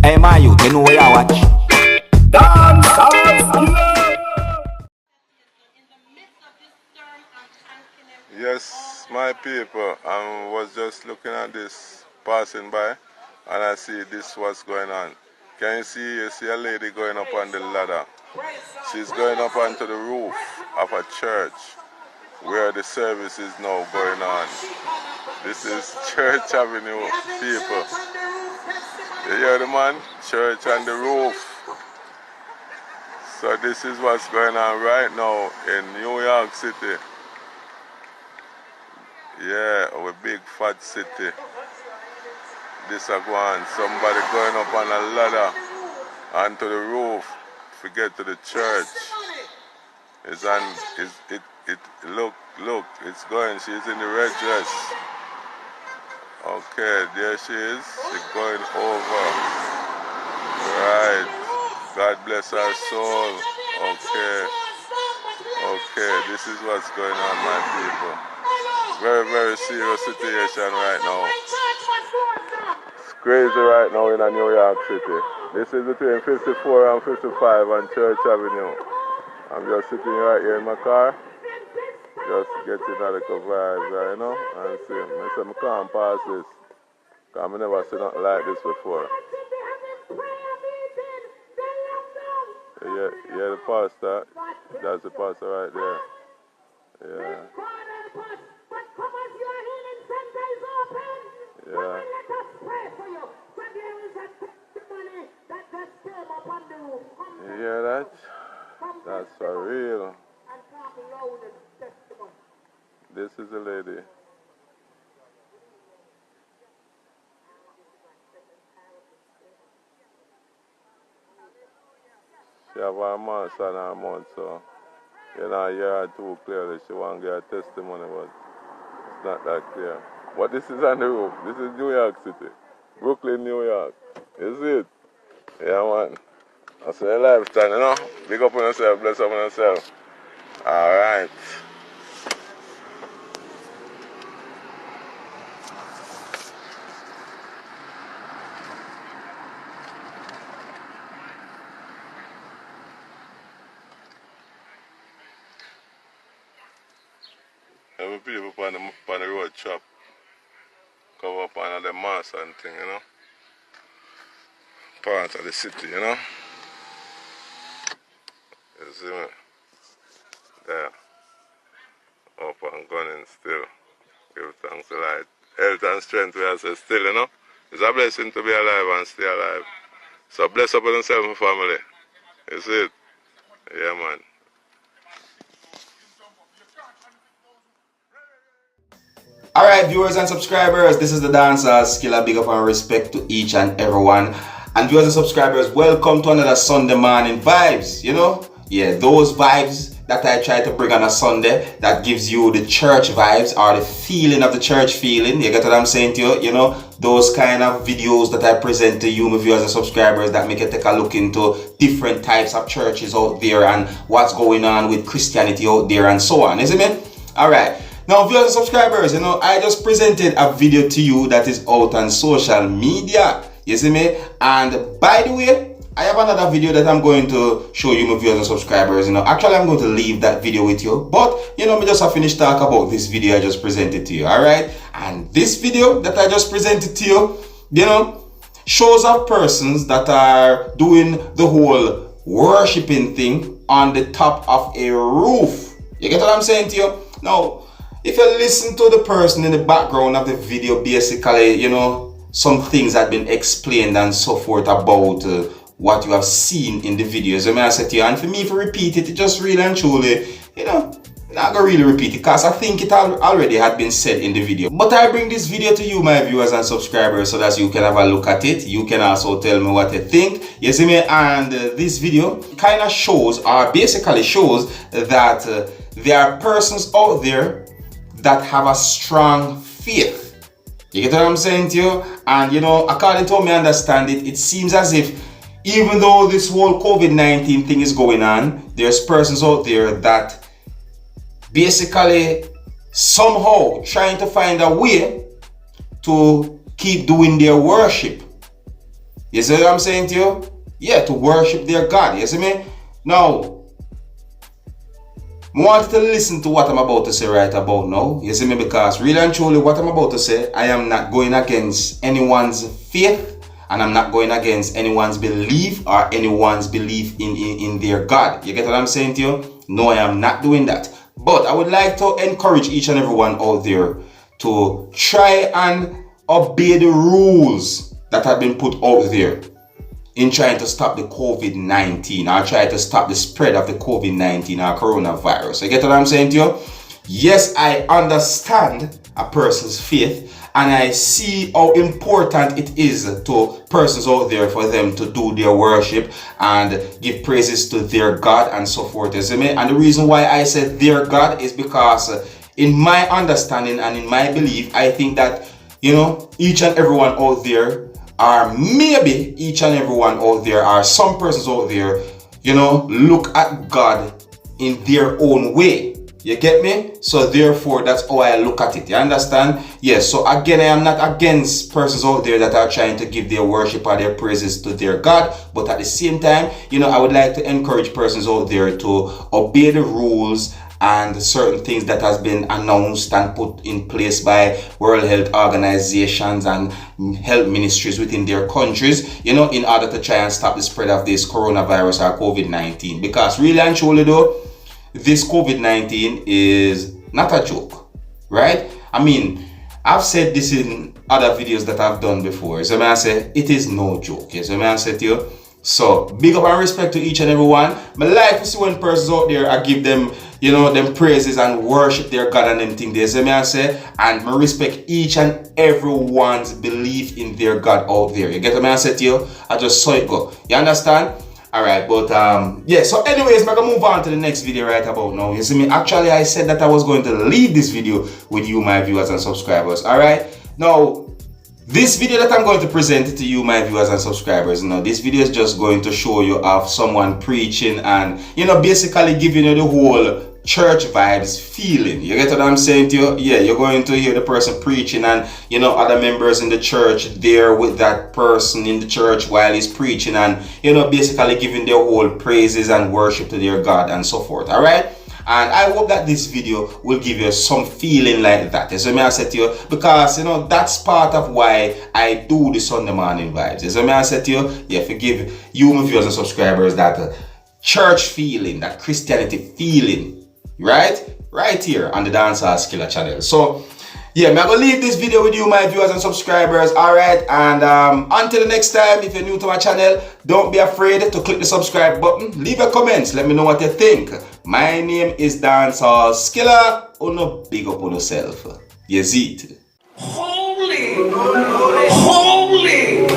Hey my youth, you know where you watch? Dancehall. Yes, my people, I was just looking at this, passing by, and I see this what's going on. Can you see a lady going up on the ladder? She's going up onto the roof of a church where the service is now going on. This is Church Avenue, people. You hear the man? Church on the roof. So this is what's going on right now in New York City. Yeah, our big fat city. This a go on. Somebody going up on a ladder onto the roof to get to the church. It's on. Look. It's going. She's in the red dress. Okay, there she is. She's going over. Right. God bless her soul. Okay. This is what's going on, my people. Very, very serious situation right now. It's crazy right now in New York City. This is between 54 and 55 on Church Avenue. I'm just sitting right here in my car, just getting a little vibes, you know, and see. I said, I can't pass this, because I never seen nothing like this before. Yeah, the pastor, that's the pastor right there. Yeah. You hear that? That's for real. This is the lady. She have a mask on her mouth, so you know, hear her too clearly. She won't get a testimony, but it's not that clear. But this is on the roof. This is New York City. Brooklyn, New York. You see it? Yeah, man. That's your lifestyle, you know? Big up on yourself, bless up on yourself. Alright. Every people on the road shop cover up on the mass and thing, you know? Part of the city, you know? You see me? There. Up and gunning still. Give thanks to light. Health and strength we are still, you know? It's a blessing to be alive and stay alive. So bless up on yourself and family. You see it? Yeah, man. Alright, viewers and subscribers, this is the Dancehall Skilla. Big up and respect to each and everyone. And viewers and subscribers, welcome to another Sunday morning vibes, you know? Yeah, those vibes that I try to bring on a Sunday that gives you the church vibes or the feeling of the church feeling. You get what I'm saying to you? You know, those kind of videos that I present to you, my viewers and subscribers, that make you take a look into different types of churches out there and what's going on with Christianity out there and so on, isn't it? Alright. Now, viewers and subscribers, you know, I just presented a video to you that is out on social media. You see me? And by the way, I have another video that I'm going to show you, my viewers and subscribers. You know, actually, I'm going to leave that video with you. But, you know, me just have finished talk about this video I just presented to you. Alright? And this video that I just presented to you, you know, shows of persons that are doing the whole worshiping thing on the top of a roof. You get what I'm saying to you? Now, if you listen to the person in the background of the video, basically, you know, some things have been explained and so forth about what you have seen in the videos. I mean, I said to you, and for me to repeat it, it just really and truly, you know, not gonna really repeat it because I think it already had been said in the video. But I bring this video to you, my viewers and subscribers, so that you can have a look at it. You can also tell me what you think. You see me? And this video kind of shows, or basically shows, that there are persons out there that have a strong faith. You get what I'm saying to you? And you know, according to how I understand it, it seems as if even though this whole COVID-19 thing is going on, there's persons out there that basically somehow trying to find a way to keep doing their worship. You see what I'm saying to you? Yeah, to worship their God. You see me? Now, I want to listen to what I'm about to say right about now. You see me? Because really and truly what I'm about to say, I am not going against anyone's faith, and I'm not going against anyone's belief or anyone's belief in their God. You get what I'm saying to you? No, I am not doing that. But I would like to encourage each and everyone out there to try and obey the rules that have been put out there in trying to stop the COVID-19 or try to stop the spread of the COVID-19 or coronavirus. You get what I'm saying to you? Yes, I understand a person's faith, and I see how important it is to persons out there for them to do their worship and give praises to their God and so forth. You see me? And the reason why I said their God is because in my understanding and in my belief, I think that, you know, each and everyone out there, or maybe each and everyone out there, or some persons out there, you know, look at God in their own way. You get me? So therefore, that's how I look at it. You understand? Yes. So again, I am not against persons out there that are trying to give their worship or their praises to their God. But at the same time, you know, I would like to encourage persons out there to obey the rules and certain things that has been announced and put in place by World Health Organizations and health ministries within their countries, you know, in order to try and stop the spread of this coronavirus or COVID-19. Because really and truly though, this COVID-19 is not a joke, right? I mean, I've said this in other videos that I've done before. So I say, it is no joke. Yes, I say to you. So, big up and respect to each and every one. I like to see when persons out there, I give them, you know, them praises and worship their God and them things. They say, I say, and I respect each and everyone's belief in their God out there. You get what I say to you? I just saw it go. You understand? Alright, but yeah, so anyways, I'm gonna move on to the next video right about now. You see me? Actually, I said that I was going to leave this video with you, my viewers and subscribers. Alright, now this video that I'm going to present to you, my viewers and subscribers, you know, this video is just going to show you of someone preaching and, you know, basically giving you the whole church vibes feeling. You get what I'm saying to you? Yeah, you're going to hear the person preaching and, you know, other members in the church there with that person in the church while he's preaching and, you know, basically giving their whole praises and worship to their God and so forth. All right? And I hope that this video will give you some feeling like that. As I said to you, because, you know, that's part of why I do the Sunday morning vibes. As I said to you, yeah, forgive you, my viewers and subscribers, that church feeling, that Christianity feeling. Right here on the Seriousskilla channel. So yeah, I'm gonna leave this video with you, my viewers and subscribers. Alright, and until the next time, if you're new to my channel, don't be afraid to click the subscribe button. Leave your comments, let me know what you think. My name is Seriousskilla. Uno big up on yourself. You see it. Holy, holy,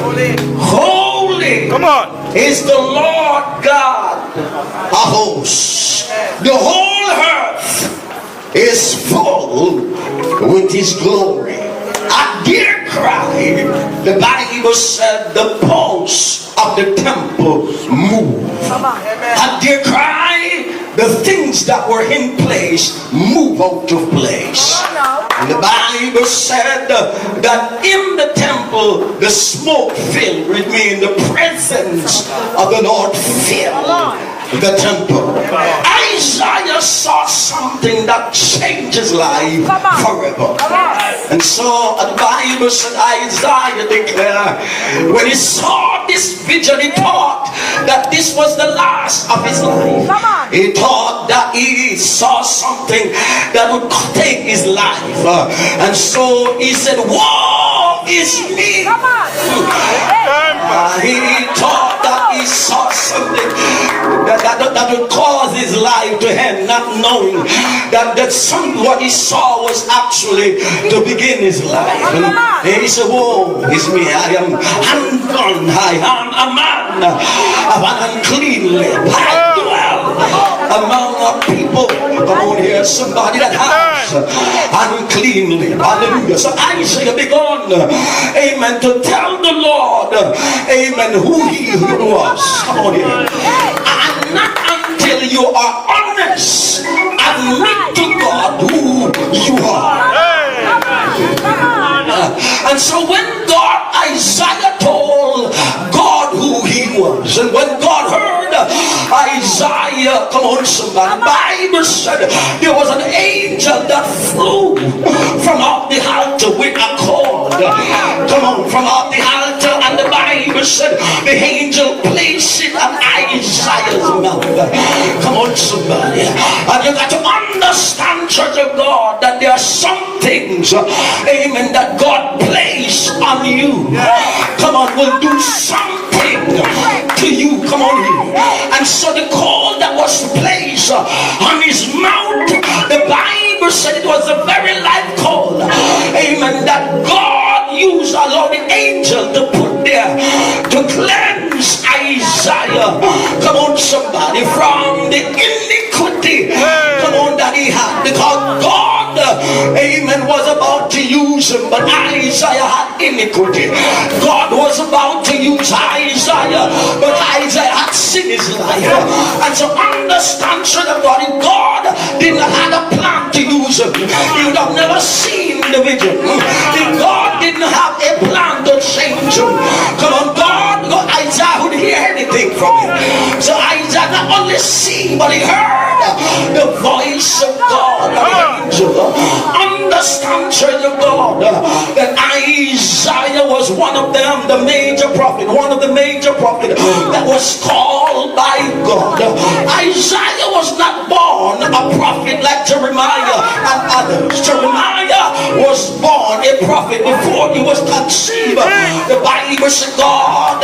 holy. Come on. Is the Lord God of hosts. The whole earth is full with His glory. I dare cry. The Bible said the posts of the temple move. I dare cry. The things that were in place move out of place. And the Bible said that in the temple the smoke filled with me, in the presence of the Lord filled the temple. Isaiah saw something that changes life forever. And so the Bible said Isaiah declared, when he saw this vision, he thought that this was the last of his life. He thought that he saw something that would take his life. And so he said, woe is me. He thought that he saw something that would cause his life to end, not knowing that what he saw was actually to begin his life. And he said, woe is me, I am undone, I am a man of an unclean lip. I dwell among a people, come on here, somebody that has unclean lip. Hallelujah. So Isaiah began, amen, to tell the Lord, amen, who he was. Come on here. And not until you are honest, admit to God who you are. And so when Isaiah told God was. And when God heard Isaiah, come on somebody, the Bible said there was an angel that flew from off the altar with a cord. Come on, from off the altar, and the Bible said the angel placed it on Isaiah's mouth. Come on somebody, and you got to understand, church of God, that there are some things, amen, that God placed on you. Come on, will do something to you. Come on here. And so the call that was placed on his mouth, the Bible said it was a very life call, amen, that God used, allowed the angel to put there to cleanse Isaiah, come on somebody, from the iniquity, come on, that he had, because God, amen, was about to use him, but Isaiah had iniquity. God was about to use Isaiah, but Isaiah had sin in his life. And so understand, children of God, if God did not have a plan to use him, he would have never seen the vision. If God didn't have a plan to change him, come on, Isaiah would hear anything from him. So Isaiah not only see, but he heard the voice of God, an angel. Understand, children of God, that Isaiah was one of them, the major prophet, one of the major prophets that was called by God. Isaiah was not born a prophet like Jeremiah and others. Jeremiah was born a prophet before he was conceived. The Bible said God,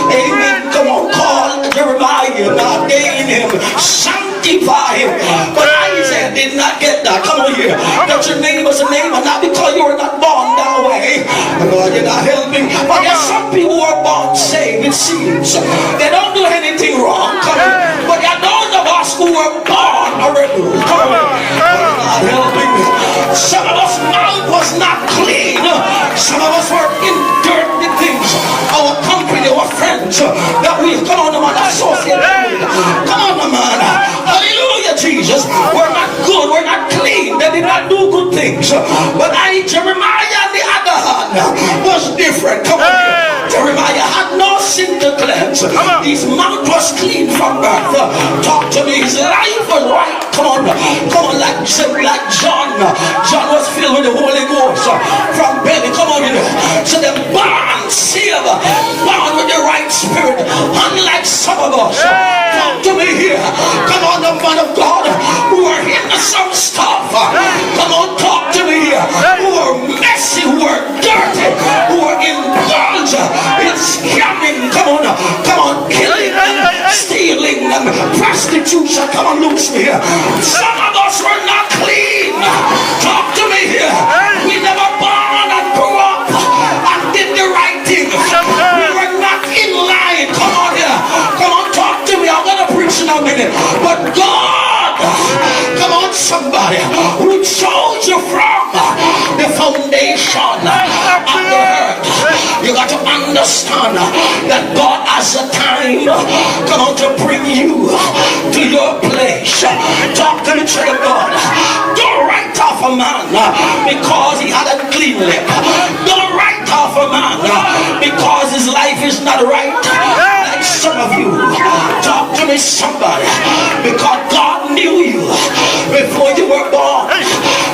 amen, come on, call Jeremiah, ordain him, sanctify him. But Isaiah did not get that. Come on here. That your name was a neighbor, not because you were not born that way. God, you're not helping. But there's some people who are born saved, it seems. They don't do anything wrong. Come on. But there are those of us who were born a rebel. Come on. God, you're not helping. Some of us mouth was not clean. Some of us were in dirty things. Our company, our friends that we come on, man, associate with. Come on, man. Hallelujah, Jesus. We're not good, we're not clean. They did not do good things. But Jeremiah, on the other hand, was different. Come on. Jeremiah had no sin to cleanse. His mouth was clean from birth. Talk to me. His life was right. Come on, like John. John was filled with the Holy Ghost from belly. Come on, so the born saved, born with the right spirit, unlike some of us. Talk to me here. Come on, the man of God who are into some stuff. Come on, talk to me here. Who are messy, who are dirty, who are indulged in scamming. Come on, killing and stealing and prostitution. Come on, loose me here. Some of us were not clean. Talk to me here. We never born and grew up and did the right thing. We were not in line. Come on here. Come on, talk to me. I'm gonna preach in a minute. But God, come on, somebody who chose you from the foundation of the earth. You got to understand that God has a time, come on, to bring you to your place. Talk to the church of God. Don't write off a man because he had a clean lip. Don't write off a man because his life is not right. Like some of you. Talk to me, somebody. Because God knew you before you were born.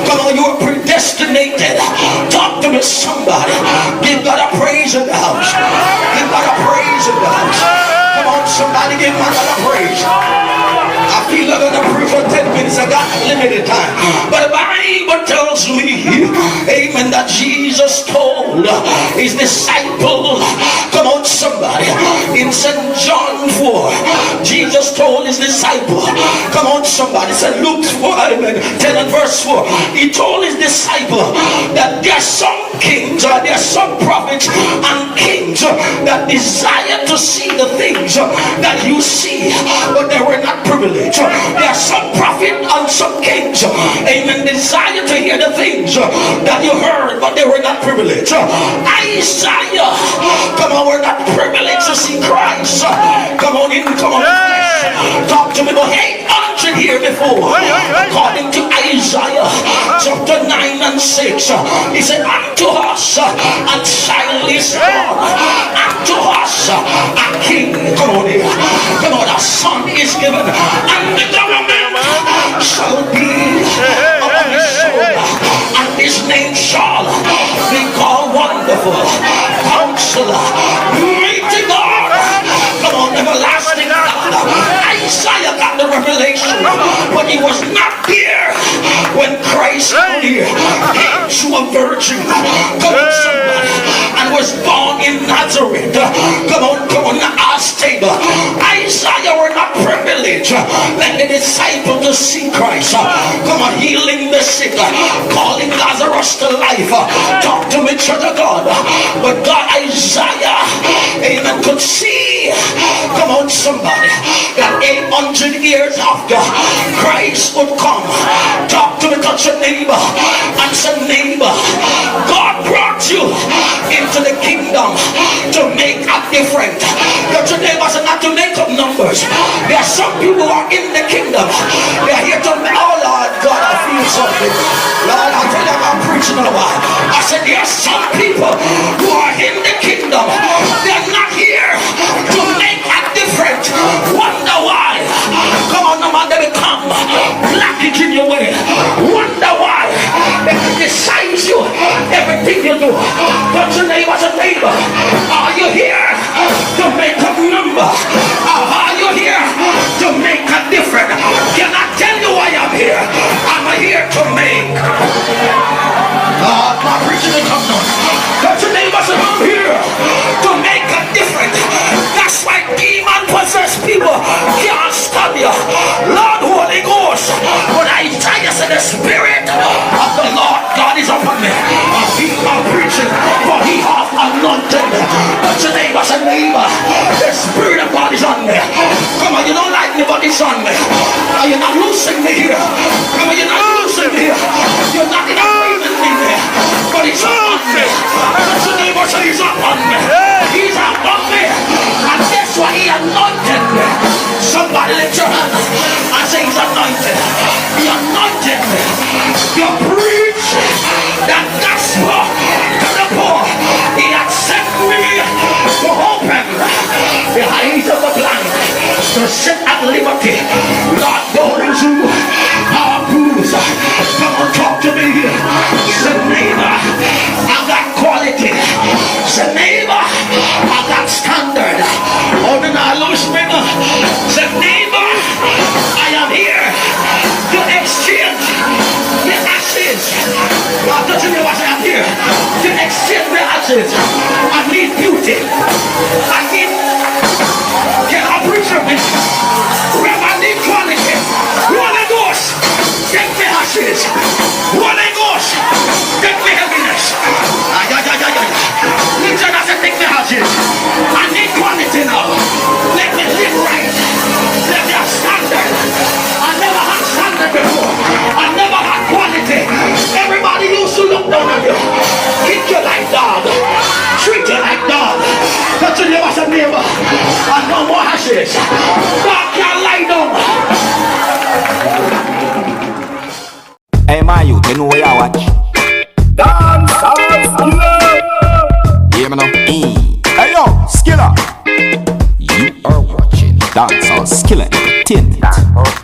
Come on, you were predestinated. Talk to me, somebody. Give God a praise in the house. Give God a praise in the house. Come on, somebody, give God a praise. I feel like I'm going to preach for 10 minutes. I got limited time. But the Bible tells me, amen, that Jesus told his disciples, come on, somebody, in St. John 4, Jesus told his disciples, come on, somebody, said Luke 4, amen, 10 and verse 4, he told his disciples that there are some kings, there are some prophets and kings that desire to see the things that you see, but they were not privileged. There are some prophets and some kings, amen, desire to hear the things that you heard, but they were not privileged. Isaiah, come on, we're not privileged to see Christ. Come on in, come on in. Talk to me, but 800 here before, according to Isaiah chapter 9 and 6, he said, unto us a child is born, unto us a king, come on, Son is given, and the government shall be upon his shoulder, and his name shall be called Wonderful, Counselor, Mighty God, come on, Everlasting God. Isaiah got the revelation, but he was not here when Christ came to a virgin. Come on, somebody, and was born in Nazareth. Come on, our stable. Isaiah were not privileged like the disciples to see Christ. Come on, healing the sick, calling Lazarus to life. Talk to me, church of God. But God, Isaiah, amen, could see. Come on, somebody, that 800 years after Christ would come. Talk to me, touch your neighbor, and say, neighbor, God brought you into the kingdom to make a difference. Your neighbors are not to make up numbers. There are some people who are in the kingdom. They are here to make, oh Lord God, I feel something. Lord, I tell you, I'm preaching a while. I said there are some people who are in the kingdom. They are not here to make a difference. Wonder why? Come on, no man, they become blockage in your way. Wonder why? They criticize you, everything you do. But your neighbor's a neighbor. Are you here to make a number? Are you here to make a difference? Can I tell you why I'm here? I'm here to make. My preaching will come on. But your neighbors, I'm here to make a difference. That's why demon-possessed people can't stop you. Lord, Holy Ghost, when Isaiah said the Spirit of the Lord God is upon me, I'm preaching, for he hath anointed me. But your neighbor said, neighbor, the Spirit of God is on me. Come on, you don't like me, but it's on me. You're not losing me here. Come on, you're not losing me here. You're not in agreement with me, but it's on me. But your neighbor said he's up on me. He's up on me. And that's why he anointed me. Somebody lift your hand and say he's anointed. He anointed me. You preach that gospel to the poor. He had sent me to open the eyes of the blind, to set at liberty Lord those who are bruised. Come on, talk to me here. Say, neighbor, I've got quality. Say, neighbor, I've got standard. Oh, then I lose me. Say, neighbor, I am here to exchange the ashes. Don't you know what I am here? To exchange the ashes. I need beauty. I need. Can I preach from it? Where I need quality. Holy Ghost, take the ashes. Holy Ghost, take the heaviness. Listen, I said take the ashes. I need quality now. Let me live right. Let me have standard. I never had standard before. I never had quality. Everybody used to look down on you. Kick you like dog. Treat you like dog. Touch your neighbor as a neighbor. And no more ashes. God can't lie down. Hey, my youth, you know where you watch? Dancehall Skilla. Hear me now? Hey yo, Skilla. You are watching Dancehall Skilla Entertainment.